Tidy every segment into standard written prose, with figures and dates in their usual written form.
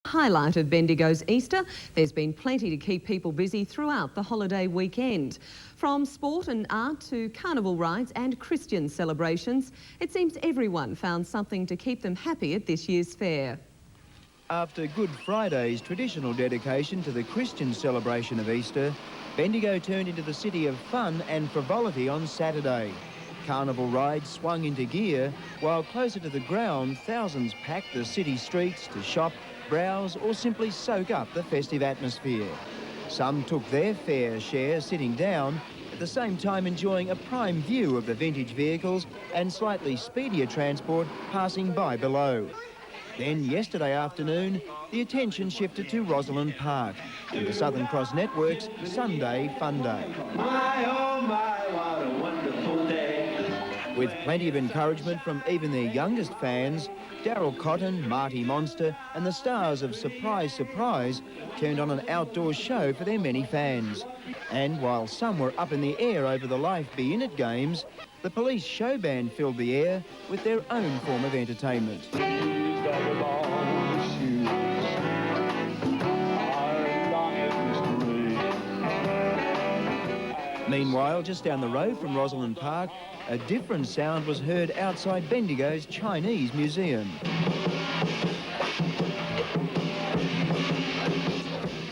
Highlight of Bendigo's Easter, there's been plenty to keep people busy throughout the holiday weekend. From sport and art to carnival rides and Christian celebrations, it seems everyone found something to keep them happy at this year's fair. After Good Friday's traditional dedication to the Christian celebration of Easter, Bendigo turned into the city of fun and frivolity on Saturday. Carnival rides swung into gear, while closer to the ground, thousands packed the city streets to shop, browse or simply soak up the festive atmosphere. Some took their fair share sitting down, at the same time enjoying a prime view of the vintage vehicles and slightly speedier transport passing by below. Then yesterday afternoon, the attention shifted to Rosalind Park and the Southern Cross Network's Sunday Fun Day. My, oh my, what a wonderful day. With plenty of encouragement from even their youngest fans, Daryl Cotton, Marty Monster and the stars of Surprise Surprise turned on an outdoor show for their many fans. And while some were up in the air over the Life Be In It games, the police show band filled the air with their own form of entertainment. Meanwhile, just down the road from Rosalind Park, a different sound was heard outside Bendigo's Chinese Museum.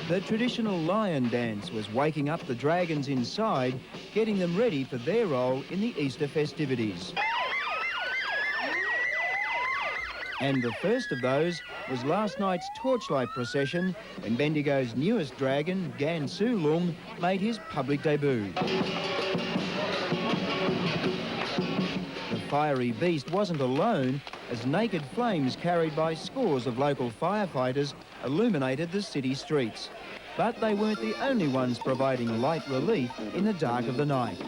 The traditional lion dance was waking up the dragons inside, getting them ready for their role in the Easter festivities. And the first of those was last night's torchlight procession when Bendigo's newest dragon, Gan Su Lung, made his public debut. The fiery beast wasn't alone, as naked flames carried by scores of local firefighters illuminated the city streets. But they weren't the only ones providing light relief in the dark of the night.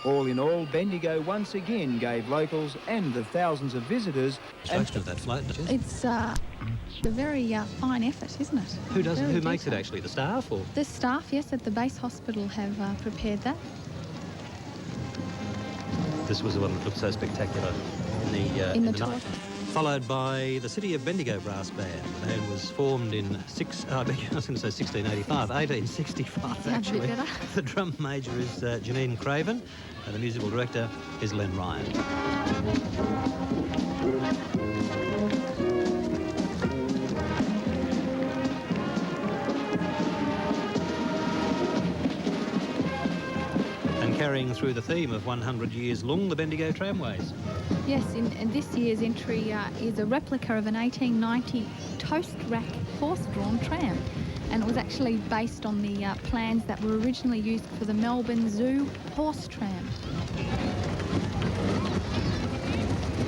All in all, Bendigo once again gave locals and the thousands of visitors... Construction of that float. It's a very fine effort, isn't it? Who does it? Who makes it actually? The staff or? The staff, yes, at the base hospital have prepared that. This was the one that looked so spectacular in the night. Followed by the City of Bendigo Brass Band. It was formed in 1865 actually. The drum major is Janine Craven, and the musical director is Len Ryan. And carrying through the theme of 100 years long, the Bendigo tramways. Yes, and this year's entry is a replica of an 1890 toast rack horse-drawn tram, and it was actually based on the plans that were originally used for the Melbourne Zoo horse tram.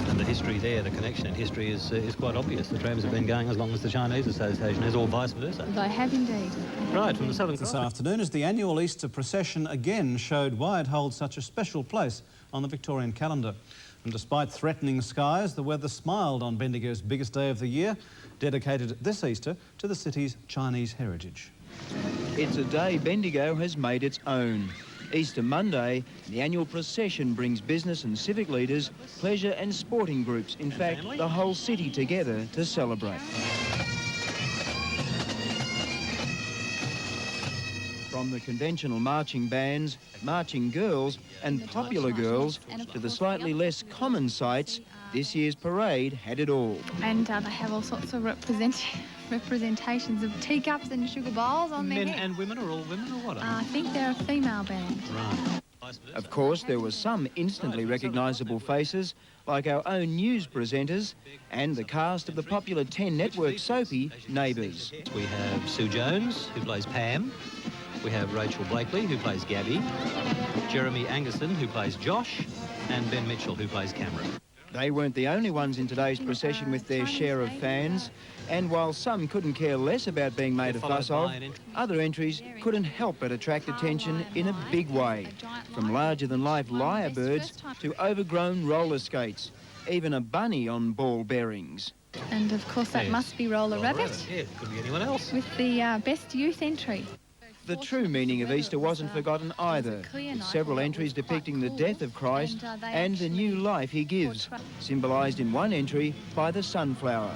And the history there, the connection in history is quite obvious. The trams have been going as long as the Chinese Association is, or vice versa. They have indeed. Right, from the Southern Cross. This afternoon, as the annual Easter procession again showed why it holds such a special place on the Victorian calendar. And despite threatening skies, the weather smiled on Bendigo's biggest day of the year, dedicated this Easter to the city's Chinese heritage. It's a day Bendigo has made its own. Easter Monday, the annual procession brings business and civic leaders, pleasure and sporting groups, in fact, the whole city together to celebrate. From the conventional marching bands, marching girls and popular girls to the slightly less common sights, this year's parade had it all. And they have all sorts of representations of teacups and sugar bowls on their Men head. and women, or all women, or what? I think they're a female band. Right. Of course, there were some instantly recognisable faces, like our own news presenters and the cast of the popular 10 network soapie, Neighbours. We have Sue Jones, who plays Pam. We have Rachel Blakely, who plays Gabby, Jeremy Angerson, who plays Josh, and Ben Mitchell, who plays Cameron. They weren't the only ones in today's procession with their share of fans, and while some couldn't care less about being made a fuss of, other entries couldn't help but attract attention in a big way, from larger-than-life lyrebirds to overgrown roller skates, even a bunny on ball bearings. And of course that must be Roller Rabbit. Yeah, could be anyone else. With the best youth entry. The true meaning of Easter wasn't forgotten either, with several entries depicting the death of Christ and the new life he gives, symbolised in one entry by the sunflower.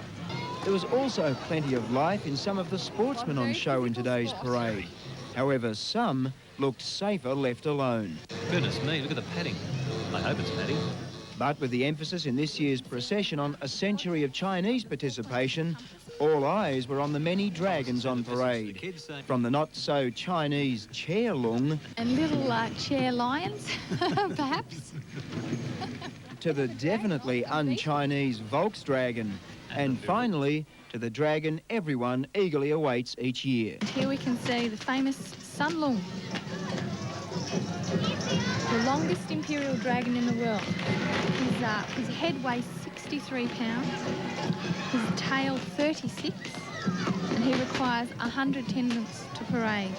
There was also plenty of life in some of the sportsmen on show in today's parade. However, some looked safer left alone. Goodness me, look at the padding. I hope it's padding. But with the emphasis in this year's procession on a century of Chinese participation, all eyes were on the many dragons on parade. From the not-so-Chinese chair lung... And little chair lions, perhaps. ...to the definitely un-Chinese Volksdragon. And finally, to the dragon everyone eagerly awaits each year. Here we can see the famous Sun Lung, the longest imperial dragon in the world. His head weighs 63 pounds, his tail 36, and he requires 100 attendants to parade.